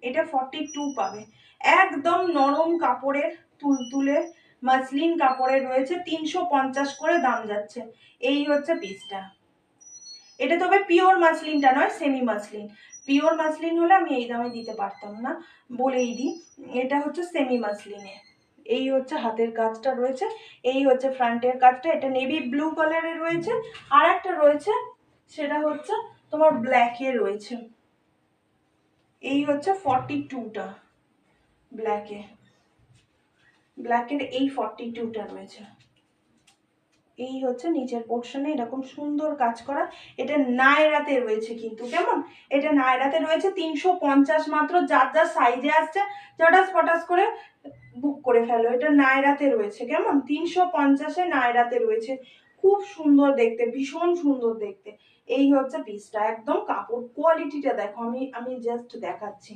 এটা 42 পাবে। একদম নরম কাপড়ের, তুলতুলে মাসলিন কাপড়ের রয়েছে, 350 করে দাম যাচ্ছে। এই হচ্ছে পিসটা। এটা তবে পিওর মাসলিনটা নয়, সেমি মাসলিন। পিওর মাসলিন হলে আমি এই দামে দিতে পারতাম না, বলেই দিই। এটা হচ্ছে সেমি মাসলিনে। এই হচ্ছে হাতের কাজটা রয়েছে, এই হচ্ছে ফ্রন্টের কাজটা। এটা নেভি ব্লু কালারের রয়েছে, আর একটা রয়েছে সেটা হচ্ছে তোমার ব্ল্যাকে রয়েছে। এই হচ্ছে 42টা ব্ল্যাকে, ব্ল্যাকের এই 42টা রয়েছে। এই হচ্ছে নিচের পোর্শনে এরকম সুন্দর কাজ করা। এটা নায়রাতে রয়েছে কিন্তু, কেমন? এটা নায়রাতে রয়েছে 350 মাত্র। যার যার সাইজে আসছে চটাস ফটাস করে বুক করে ফেলো। এটা নায়রাতে রয়েছে, কেমন? 350-এ নায়রাতে রয়েছে। খুব সুন্দর দেখতে, ভীষণ সুন্দর দেখতে। এই হচ্ছে পিসটা। একদম কাপড় কোয়ালিটিটা দেখো, আমি জাস্ট দেখাচ্ছি।